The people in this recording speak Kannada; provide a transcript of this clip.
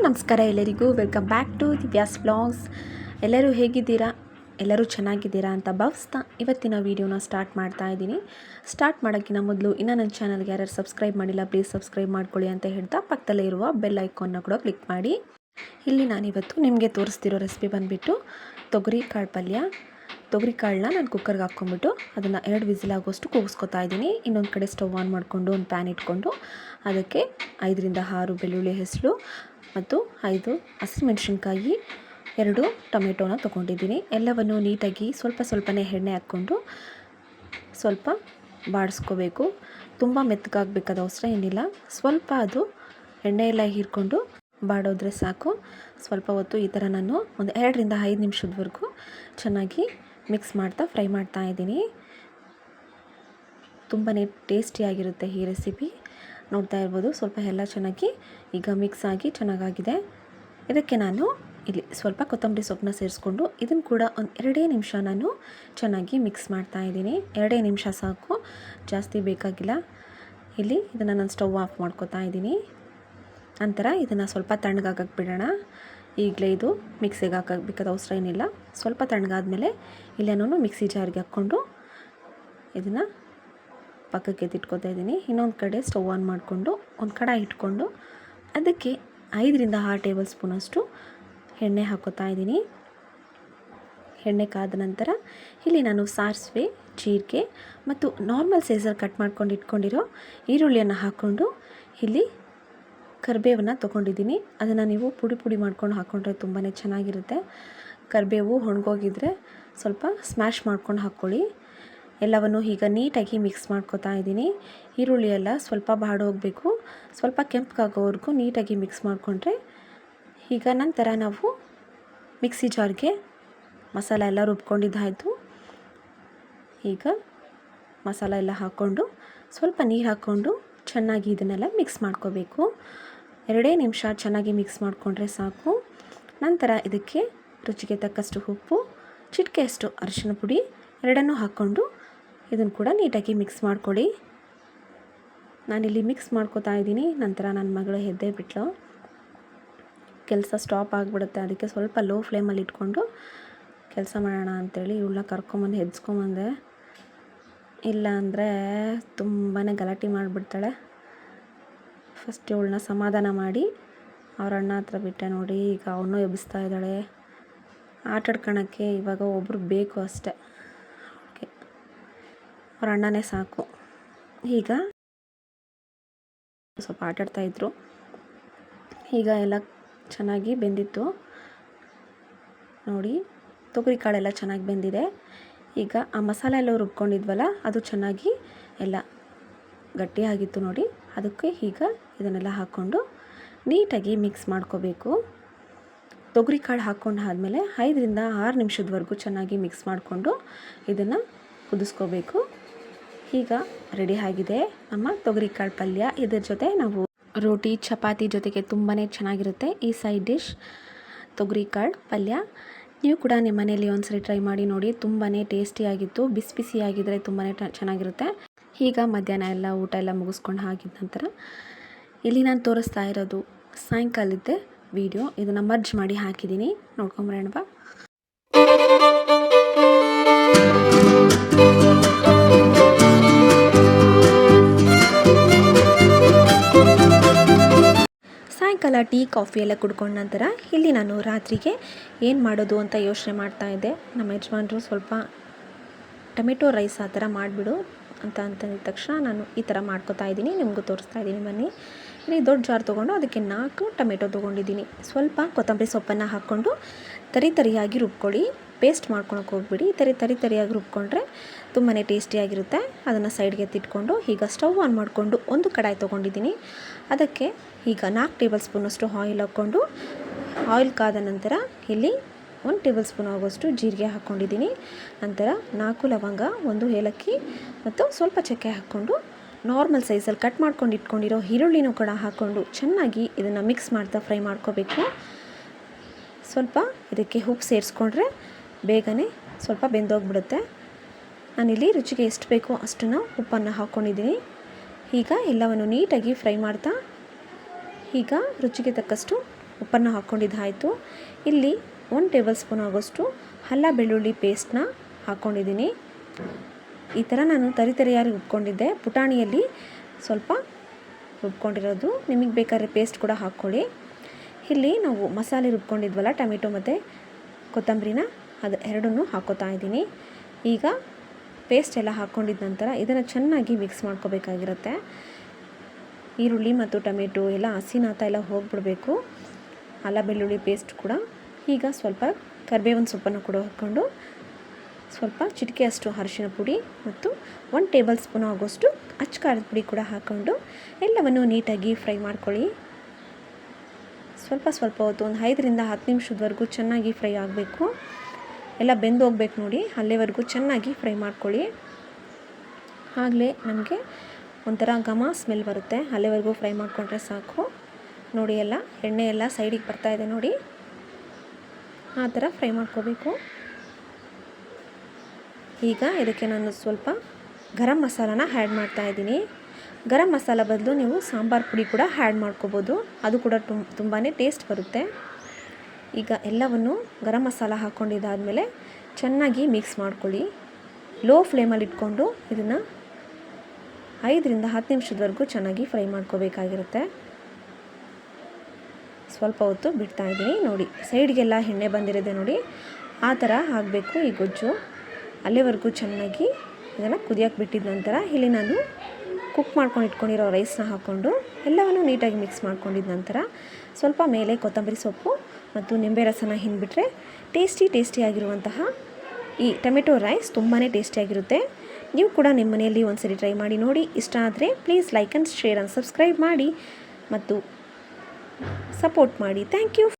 ನಮಸ್ಕಾರ ಎಲ್ಲರಿಗೂ. Welcome back to Divya's vlogs. ಎಲ್ಲರೂ ಹೇಗಿದ್ದೀರಾ? ಎಲ್ಲರೂ ಚೆನ್ನಾಗಿದ್ದೀರಾ ಅಂತ ಭಾವಿಸ್ತಾ ಇವತ್ತಿನ ವೀಡಿಯೋನ ಸ್ಟಾರ್ಟ್ ಮಾಡ್ತಾ ಇದ್ದೀನಿ. ಸ್ಟಾರ್ಟ್ ಮಾಡೋಕ್ಕಿಂತ ಮೊದಲು ಇನ್ನೂ ನನ್ನ ಚಾನಲ್ಗೆ ಯಾರು ಸಬ್ಸ್ಕ್ರೈಬ್ ಮಾಡಿಲ್ಲ, ಪ್ಲೀಸ್ ಸಬ್ಸ್ಕ್ರೈಬ್ ಮಾಡ್ಕೊಳ್ಳಿ ಅಂತ ಹೇಳ್ತಾ ಪಕ್ಕದಲ್ಲೇ ಇರುವ ಬೆಲ್ ಐಕಾನ್ನ ಕೂಡ ಕ್ಲಿಕ್ ಮಾಡಿ. ಇಲ್ಲಿ ನಾನಿವತ್ತು ನಿಮಗೆ ತೋರಿಸ್ತಿರೋ ರೆಸಿಪಿ ಬಂದುಬಿಟ್ಟು ತೊಗರಿ ಕಾಳು ಪಲ್ಯ. ತೊಗರಿ ಕಾಳನ್ನ ನಾನು ಕುಕ್ಕರ್ಗೆ ಹಾಕ್ಕೊಂಬಿಟ್ಟು ಅದನ್ನು 2 ವಿಸಿಲ್ ಆಗೋಷ್ಟು ಕೂಗಿಸ್ಕೊತಾ ಇದ್ದೀನಿ. ಇನ್ನೊಂದು ಕಡೆ ಸ್ಟವ್ ಆನ್ ಮಾಡಿಕೊಂಡು ಒಂದು ಪ್ಯಾನ್ ಇಟ್ಕೊಂಡು ಅದಕ್ಕೆ 5ರಿಂದ 6 ಬೆಳ್ಳುಳ್ಳಿ ಹೆಸರು ಮತ್ತು 5 ಹಸಿಮೆಣಸಿನ್ಕಾಯಿ, 2 ಟೊಮೆಟೊನ ತೊಗೊಂಡಿದ್ದೀನಿ. ಎಲ್ಲವನ್ನು ನೀಟಾಗಿ ಸ್ವಲ್ಪನೇ ಎಣ್ಣೆ ಹಾಕ್ಕೊಂಡು ಸ್ವಲ್ಪ ಬಾಡಿಸ್ಕೋಬೇಕು. ತುಂಬ ಮೆತ್ತಗಾಗಬೇಕಾದ ಅವಸರ ಏನಿಲ್ಲ. ಸ್ವಲ್ಪ ಅದು ಎಣ್ಣೆ ಎಲ್ಲ ಹೀರ್ಕೊಂಡು ಬಾಡೋದ್ರೆ ಸಾಕು. ಸ್ವಲ್ಪ ಹೊತ್ತು ಈ ಥರ ನಾನು ಒಂದು 2ರಿಂದ 5 ನಿಮಿಷದವರೆಗೂ ಚೆನ್ನಾಗಿ ಮಿಕ್ಸ್ ಮಾಡ್ತಾ ಫ್ರೈ ಮಾಡ್ತಾ ಇದ್ದೀನಿ. ತುಂಬಾ ಟೇಸ್ಟಿಯಾಗಿರುತ್ತೆ ಈ ರೆಸಿಪಿ. ನೋಡ್ತಾ ಇರ್ಬೋದು ಸ್ವಲ್ಪ ಎಲ್ಲ ಚೆನ್ನಾಗಿ ಈಗ ಮಿಕ್ಸ್ ಆಗಿ ಚೆನ್ನಾಗಾಗಿದೆ. ಇದಕ್ಕೆ ನಾನು ಇಲ್ಲಿ ಸ್ವಲ್ಪ ಕೊತ್ತಂಬರಿ ಸೊಪ್ಪನ್ನ ಸೇರಿಸ್ಕೊಂಡು ಇದನ್ನು ಕೂಡ ಒಂದು 2 ನಿಮಿಷ ನಾನು ಚೆನ್ನಾಗಿ ಮಿಕ್ಸ್ ಮಾಡ್ತಾ ಇದ್ದೀನಿ. 2 ನಿಮಿಷ ಸಾಕು, ಜಾಸ್ತಿ ಬೇಕಾಗಿಲ್ಲ. ಇಲ್ಲಿ ಇದನ್ನು ನಾನು ಸ್ಟವ್ ಆಫ್ ಮಾಡ್ಕೊತಾ ಇದ್ದೀನಿ. ನಂತರ ಇದನ್ನು ಸ್ವಲ್ಪ ತಣ್ಣಗಾಗಕ್ಕೆ ಬಿಡೋಣ. ಈಗಲೇ ಇದು ಮಿಕ್ಸಿಗೆ ಹಾಕಬೇಕಾದ ಅವಸರ ಏನಿಲ್ಲ. ಸ್ವಲ್ಪ ತಣ್ಣಗಾದ್ಮೇಲೆ ಇಲ್ಲಿ ನಾನು ಮಿಕ್ಸಿ ಜಾರ್ಗೆ ಹಾಕ್ಕೊಂಡು ಇದನ್ನು ಪಕ್ಕಕ್ಕೆ ಎತ್ತಿಟ್ಕೊತಾ ಇದ್ದೀನಿ. ಇನ್ನೊಂದು ಕಡೆ ಸ್ಟವ್ ಆನ್ ಮಾಡಿಕೊಂಡು ಒಂದು ಕಡಾಯಿ ಇಟ್ಕೊಂಡು ಅದಕ್ಕೆ 5ರಿಂದ 6 ಟೇಬಲ್ ಸ್ಪೂನಷ್ಟು ಎಣ್ಣೆ ಹಾಕೋತಾ ಇದ್ದೀನಿ. ಎಣ್ಣೆ ಕಾದ ನಂತರ ಇಲ್ಲಿ ನಾನು ಸಾಸಿವೆ, ಜೀರಿಗೆ ಮತ್ತು ನಾರ್ಮಲ್ ಸೈಜಲ್ಲಿ ಕಟ್ ಮಾಡ್ಕೊಂಡು ಇಟ್ಕೊಂಡಿರೋ ಈರುಳ್ಳಿಯನ್ನು ಹಾಕ್ಕೊಂಡು ಇಲ್ಲಿ ಕರಿಬೇವನ್ನು ತೊಗೊಂಡಿದ್ದೀನಿ. ಅದನ್ನು ನೀವು ಪುಡಿ ಮಾಡ್ಕೊಂಡು ಹಾಕ್ಕೊಂಡ್ರೆ ತುಂಬಾ ಚೆನ್ನಾಗಿರುತ್ತೆ. ಕರಿಬೇವು ಒಣಗೋಗಿದ್ರೆ ಸ್ವಲ್ಪ ಸ್ಮ್ಯಾಶ್ ಮಾಡ್ಕೊಂಡು ಹಾಕ್ಕೊಳ್ಳಿ. ಎಲ್ಲವನ್ನು ಈಗ ನೀಟಾಗಿ ಮಿಕ್ಸ್ ಮಾಡ್ಕೊತಾ ಇದ್ದೀನಿ. ಈರುಳ್ಳಿ ಎಲ್ಲ ಸ್ವಲ್ಪ ಬಾಡೋಗಬೇಕು. ಸ್ವಲ್ಪ ಕೆಂಪಗಾಗೋವರೆಗೂ ನೀಟಾಗಿ ಮಿಕ್ಸ್ ಮಾಡಿಕೊಂಡ್ರೆ ಈಗ ನಂತರ ನಾವು ಮಿಕ್ಸಿ ಜಾರ್ಗೆ ಮಸಾಲ ಎಲ್ಲ ರುಬ್ಕೊಂಡಿದ್ದಾಯಿತು. ಈಗ ಮಸಾಲ ಎಲ್ಲ ಹಾಕ್ಕೊಂಡು ಸ್ವಲ್ಪ ನೀರು ಹಾಕ್ಕೊಂಡು ಚೆನ್ನಾಗಿ ಇದನ್ನೆಲ್ಲ ಮಿಕ್ಸ್ ಮಾಡ್ಕೋಬೇಕು. 2 ನಿಮಿಷ ಚೆನ್ನಾಗಿ ಮಿಕ್ಸ್ ಮಾಡಿಕೊಂಡ್ರೆ ಸಾಕು. ನಂತರ ಇದಕ್ಕೆ ರುಚಿಗೆ ತಕ್ಕಷ್ಟು ಉಪ್ಪು, ಚಿಟಿಕೆಯಷ್ಟು ಅರಿಶಿನ ಪುಡಿ ಎರಡನ್ನೂ ಹಾಕ್ಕೊಂಡು ಇದನ್ನು ಕೂಡ ನೀಟಾಗಿ ಮಿಕ್ಸ್ ಮಾಡ್ಕೊಳ್ಳಿ. ನಾನಿಲ್ಲಿ ಮಿಕ್ಸ್ ಮಾಡ್ಕೋತಾ ಇದ್ದೀನಿ. ನಂತರ ನನ್ನ ಮಗಳು ಎದ್ದೇ ಬಿಟ್ಲು. ಕೆಲಸ ಸ್ಟಾಪ್ ಆಗಿಬಿಡುತ್ತೆ, ಅದಕ್ಕೆ ಸ್ವಲ್ಪ ಲೋ ಫ್ಲೇಮಲ್ಲಿ ಇಟ್ಕೊಂಡು ಕೆಲಸ ಮಾಡೋಣ ಅಂಥೇಳಿ ಇವಳನ್ನ ಕರ್ಕೊಂಬಂದು ಎದ್ಸ್ಕೊಂಬಂದೆ. ಇಲ್ಲ ಅಂದರೆ ತುಂಬಾ ಗಲಾಟೆ ಮಾಡಿಬಿಡ್ತಾಳೆ. ಫಸ್ಟ್ ಇವಳನ್ನ ಸಮಾಧಾನ ಮಾಡಿ ಅವ್ರ ಅಣ್ಣ ಹತ್ರ ಬಿಟ್ಟೆ ನೋಡಿ. ಈಗ ಅವನು ಎಬ್ಬಿಸ್ತಾ ಇದ್ದಾಳೆ. ಆಟಾಡ್ಕೊಳಕ್ಕೆ ಇವಾಗ ಒಬ್ಬರು ಬೇಕು ಅಷ್ಟೆ. ಓಕೆ, ಅವ್ರ ಅಣ್ಣನೇ ಸಾಕು. ಈಗ ಸ್ವಲ್ಪ ಆಟಾಡ್ತಾಯಿದ್ರು. ಈಗ ಎಲ್ಲ ಚೆನ್ನಾಗಿ ಬೆಂದಿತ್ತು ನೋಡಿ. ತೊಗರಿ ಕಾಳೆಲ್ಲ ಚೆನ್ನಾಗಿ ಬೆಂದಿದೆ. ಈಗ ಆ ಮಸಾಲೆ ಎಲ್ಲ ರುಬ್ಕೊಂಡಿದ್ವಲ್ಲ ಅದು ಚೆನ್ನಾಗಿ ಎಲ್ಲ ಗಟ್ಟಿಯಾಗಿತ್ತು ನೋಡಿ. ಅದಕ್ಕೆ ಈಗ ಇದನ್ನೆಲ್ಲ ಹಾಕ್ಕೊಂಡು ನೀಟಾಗಿ ಮಿಕ್ಸ್ ಮಾಡ್ಕೋಬೇಕು. ತೊಗರಿ ಕಾಳು ಹಾಕ್ಕೊಂಡು ಆದಮೇಲೆ 5ರಿಂದ 6 ನಿಮಿಷದವರೆಗೂ ಚೆನ್ನಾಗಿ ಮಿಕ್ಸ್ ಮಾಡಿಕೊಂಡು ಇದನ್ನು ಕುದಿಸ್ಕೋಬೇಕು. ಈಗ ರೆಡಿ ಆಗಿದೆ ನಮ್ಮ ತೊಗರಿ ಕಾಳು ಪಲ್ಯ. ಇದರ ಜೊತೆ ನಾವು ರೋಟಿ, ಚಪಾತಿ ಜೊತೆಗೆ ತುಂಬಾ ಚೆನ್ನಾಗಿರುತ್ತೆ ಈ ಸೈಡ್ ಡಿಶ್ ತೊಗರಿ ಕಾಳು ಪಲ್ಯ. ನೀವು ಕೂಡ ನಿಮ್ಮ ಮನೆಯಲ್ಲಿ ಒಂದ್ಸರಿ ಟ್ರೈ ಮಾಡಿ ನೋಡಿ. ತುಂಬಾ ಟೇಸ್ಟಿಯಾಗಿತ್ತು. ಬಿಸಿಯಾಗಿದ್ದರೆ ತುಂಬಾ ಚೆನ್ನಾಗಿರುತ್ತೆ. ಈಗ ಮಧ್ಯಾಹ್ನ ಎಲ್ಲ ಊಟ ಎಲ್ಲ ಮುಗಿಸ್ಕೊಂಡು ಆಗಿದ ನಂತರ ಇಲ್ಲಿ ನಾನು ತೋರಿಸ್ತಾ ಇರೋದು ಸಾಯಂಕಾಲದ ವಿಡಿಯೋ. ಇದನ್ನು ಮರ್ಜ್ ಮಾಡಿ ಹಾಕಿದ್ದೀನಿ, ನೋಡ್ಕೊಂಬರೋಣ ಬಾ. ಸಾಯಂಕಾಲ ಟೀ, ಕಾಫಿ ಎಲ್ಲ ಕುಡ್ಕೊಂಡ ನಂತರ ಇಲ್ಲಿ ನಾನು ರಾತ್ರಿಗೆ ಏನು ಮಾಡೋದು ಅಂತ ಯೋಚನೆ ಮಾಡ್ತಾಯಿದ್ದೆ. ನಮ್ಮ ಯಜಮಾನರು ಸ್ವಲ್ಪ ಟೊಮೆಟೊ ರೈಸ್ ಆ ಥರ ಮಾಡಿಬಿಡು ಅಂತಂದಿದ ತಕ್ಷಣ ನಾನು ಈ ಥರ ಮಾಡ್ಕೊತಾ ಇದ್ದೀನಿ. ನಿಮಗೂ ತೋರಿಸ್ತಾ ಇದ್ದೀನಿ ಬನ್ನಿ. ಇಲ್ಲಿ ದೊಡ್ಡ ಜಾರ್ ತೊಗೊಂಡು ಅದಕ್ಕೆ 4 ಟೊಮೆಟೊ ತೊಗೊಂಡಿದ್ದೀನಿ. ಸ್ವಲ್ಪ ಕೊತ್ತಂಬರಿ ಸೊಪ್ಪನ್ನು ಹಾಕ್ಕೊಂಡು ತರಿಯಾಗಿ ರುಬ್ಕೊಳ್ಳಿ. ಪೇಸ್ಟ್ ಮಾಡ್ಕೊಳಕ್ಕೆ ಹೋಗ್ಬಿಡಿ. ತರಿಯಾಗಿ ರುಬ್ಕೊಂಡ್ರೆ ತುಂಬಾ ಟೇಸ್ಟಿಯಾಗಿರುತ್ತೆ. ಅದನ್ನು ಸೈಡ್ಗೆ ಎತ್ತಿಟ್ಕೊಂಡು ಈಗ ಸ್ಟವ್ ಆನ್ ಮಾಡಿಕೊಂಡು ಒಂದು ಕಡಾಯಿ ತೊಗೊಂಡಿದ್ದೀನಿ. ಅದಕ್ಕೆ ಈಗ 4 ಟೇಬಲ್ ಸ್ಪೂನಷ್ಟು ಆಯಿಲ್ ಹಾಕ್ಕೊಂಡು ಆಯಿಲ್ ಕಾದ ನಂತರ ಇಲ್ಲಿ 1 ಟೇಬಲ್ ಸ್ಪೂನ್ ಆಗೋಷ್ಟು ಜೀರಿಗೆ ಹಾಕ್ಕೊಂಡಿದ್ದೀನಿ. ನಂತರ 4 ಲವಂಗ, 1 ಏಲಕ್ಕಿ ಮತ್ತು ಸ್ವಲ್ಪ ಚಕ್ಕೆ ಹಾಕ್ಕೊಂಡು ನಾರ್ಮಲ್ ಸೈಜಲ್ಲಿ ಕಟ್ ಮಾಡ್ಕೊಂಡು ಇಟ್ಕೊಂಡಿರೋ ಈರುಳ್ಳಿನೂ ಕೂಡ ಹಾಕ್ಕೊಂಡು ಚೆನ್ನಾಗಿ ಇದನ್ನು ಮಿಕ್ಸ್ ಮಾಡ್ತಾ ಫ್ರೈ ಮಾಡ್ಕೋಬೇಕು. ಸ್ವಲ್ಪ ಇದಕ್ಕೆ ಉಪ್ಪು ಸೇರಿಸ್ಕೊಂಡ್ರೆ ಬೇಗನೆ ಸ್ವಲ್ಪ ಬೆಂದೋಗ್ಬಿಡುತ್ತೆ. ನಾನಿಲ್ಲಿ ರುಚಿಗೆ ಎಷ್ಟು ಬೇಕೋ ಅಷ್ಟನ್ನು ಉಪ್ಪನ್ನು ಹಾಕ್ಕೊಂಡಿದ್ದೀನಿ. ಈಗ ಎಲ್ಲವನ್ನು ನೀಟಾಗಿ ಫ್ರೈ ಮಾಡ್ತಾ ಈಗ ರುಚಿಗೆ ತಕ್ಕಷ್ಟು ಉಪ್ಪನ್ನು ಹಾಕ್ಕೊಂಡಿದ್ದಾಯಿತು. ಇಲ್ಲಿ 1 ಟೇಬಲ್ ಸ್ಪೂನ್ ಆಗೋಷ್ಟು ಅಲ್ಲ ಬೆಳ್ಳುಳ್ಳಿ ಪೇಸ್ಟ್ನ ಹಾಕ್ಕೊಂಡಿದ್ದೀನಿ. ಈ ಥರ ನಾನು ತರಿಯಾಗಿ ರುಬ್ಕೊಂಡಿದ್ದೆ. ಪುಟಾಣಿಯಲ್ಲಿ ಸ್ವಲ್ಪ ರುಬ್ಕೊಂಡಿರೋದು, ನಿಮಗೆ ಬೇಕಾದ್ರೆ ಪೇಸ್ಟ್ ಕೂಡ ಹಾಕ್ಕೊಳ್ಳಿ. ಇಲ್ಲಿ ನಾವು ಮಸಾಲೆ ರುಬ್ಕೊಂಡಿದ್ವಲ್ಲ, ಟೊಮೆಟೊ ಮತ್ತು ಕೊತ್ತಂಬರಿನ, ಅದು ಎರಡನ್ನೂ ಹಾಕ್ಕೋತಾ ಇದ್ದೀನಿ. ಈಗ ಪೇಸ್ಟ್ ಎಲ್ಲ ಹಾಕ್ಕೊಂಡಿದ್ದ ನಂತರ ಇದನ್ನು ಚೆನ್ನಾಗಿ ಮಿಕ್ಸ್ ಮಾಡ್ಕೋಬೇಕಾಗಿರುತ್ತೆ. ಈರುಳ್ಳಿ ಮತ್ತು ಟೊಮೆಟೊ ಎಲ್ಲ ಹಸಿನಾತ ಎಲ್ಲ ಹೋಗಿಬಿಡಬೇಕು, ಅಲ್ಲ ಬೆಳ್ಳುಳ್ಳಿ ಪೇಸ್ಟ್ ಕೂಡ. ಈಗ ಸ್ವಲ್ಪ ಕರಿಬೇವಿನ ಸೊಪ್ಪನ್ನು ಕೂಡ ಹಾಕ್ಕೊಂಡು ಸ್ವಲ್ಪ ಚಿಟಿಕೆಯಷ್ಟು ಅರಿಶಿನ ಪುಡಿ ಮತ್ತು 1 ಟೇಬಲ್ ಸ್ಪೂನ್ ಆಗೋಷ್ಟು ಅಚ್ಚ ಖಾರದ ಪುಡಿ ಕೂಡ ಹಾಕ್ಕೊಂಡು ಎಲ್ಲವನ್ನು ನೀಟಾಗಿ ಫ್ರೈ ಮಾಡ್ಕೊಳ್ಳಿ. ಸ್ವಲ್ಪ ಹೊತ್ತು, ಒಂದು 5ರಿಂದ 10 ನಿಮಿಷದವರೆಗೂ ಚೆನ್ನಾಗಿ ಫ್ರೈ ಆಗಬೇಕು. ಎಲ್ಲ ಬೆಂದು ಹೋಗ್ಬೇಕು ನೋಡಿ, ಅಲ್ಲಿವರೆಗೂ ಚೆನ್ನಾಗಿ ಫ್ರೈ ಮಾಡ್ಕೊಳ್ಳಿ. ಆಗಲೇ ನಮಗೆ ಒಂಥರ ಘಮ ಸ್ಮೆಲ್ ಬರುತ್ತೆ. ಅಲ್ಲಿವರೆಗೂ ಫ್ರೈ ಮಾಡಿಕೊಂಡ್ರೆ ಸಾಕು. ನೋಡಿ, ಎಲ್ಲ ಎಣ್ಣೆ ಎಲ್ಲ ಸೈಡಿಗೆ ಬರ್ತಾಯಿದೆ ನೋಡಿ, ಆ ಥರ ಫ್ರೈ ಮಾಡ್ಕೋಬೇಕು. ಈಗ ಇದಕ್ಕೆ ನಾನು ಸ್ವಲ್ಪ ಗರಂ ಮಸಾಲಾನ ಆ್ಯಡ್ ಮಾಡ್ತಾಯಿದ್ದೀನಿ. ಗರಂ ಮಸಾಲ ಬದಲು ನೀವು ಸಾಂಬಾರು ಪುಡಿ ಕೂಡ ಆ್ಯಡ್ ಮಾಡ್ಕೋಬೋದು, ಅದು ಕೂಡ ತುಂಬಾ ಟೇಸ್ಟ್ ಬರುತ್ತೆ. ಈಗ ಎಲ್ಲವನ್ನು ಗರಂ ಮಸಾಲ ಹಾಕ್ಕೊಂಡಿದ್ದಾದಮೇಲೆ ಚೆನ್ನಾಗಿ ಮಿಕ್ಸ್ ಮಾಡ್ಕೊಳ್ಳಿ. ಲೋ ಫ್ಲೇಮಲ್ಲಿ ಇಟ್ಕೊಂಡು ಇದನ್ನು 5ರಿಂದ 10 ನಿಮಿಷದವರೆಗೂ ಚೆನ್ನಾಗಿ ಫ್ರೈ ಮಾಡ್ಕೋಬೇಕಾಗಿರುತ್ತೆ. ಸ್ವಲ್ಪ ಹೊತ್ತು ಬಿಡ್ತಾಯಿದ್ದೀನಿ. ನೋಡಿ, ಸೈಡ್ಗೆಲ್ಲ ಎಣ್ಣೆ ಬಂದಿರೋದೆ ನೋಡಿ, ಆ ಥರ ಆಗಬೇಕು ಈ ಗೊಜ್ಜು. ಅಲ್ಲಿವರೆಗೂ ಚೆನ್ನಾಗಿ ಇದನ್ನು ಕುದಿಯೋಕ್ಕೆ ಬಿಟ್ಟಿದ ನಂತರ ಇಲ್ಲಿ ನಾನು ಕುಕ್ ಮಾಡ್ಕೊಂಡು ಇಟ್ಕೊಂಡಿರೋ ರೈಸ್ನ ಹಾಕ್ಕೊಂಡು ಎಲ್ಲವನ್ನು ನೀಟಾಗಿ ಮಿಕ್ಸ್ ಮಾಡ್ಕೊಂಡಿದ್ದ ನಂತರ ಸ್ವಲ್ಪ ಮೇಲೆ ಕೊತ್ತಂಬರಿ ಸೊಪ್ಪು ಮತ್ತು ನಿಂಬೆ ರಸನ ಹಿಂಡಿಬಿಟ್ರೆ ಟೇಸ್ಟಿಯಾಗಿರುವಂತಹ ಈ ಟೊಮೆಟೊ ರೈಸ್ ತುಂಬಾ ಟೇಸ್ಟಿಯಾಗಿರುತ್ತೆ. ನೀವು ಕೂಡ ನಿಮ್ಮ ಮನೆಯಲ್ಲಿ ಒಂದ್ಸರಿ ಟ್ರೈ ಮಾಡಿ ನೋಡಿ. ಇಷ್ಟ ಆದರೆ please like and share and subscribe ಮಾಡಿ ಮತ್ತು ಸಪೋರ್ಟ್ ಮಾಡಿ. Thank you.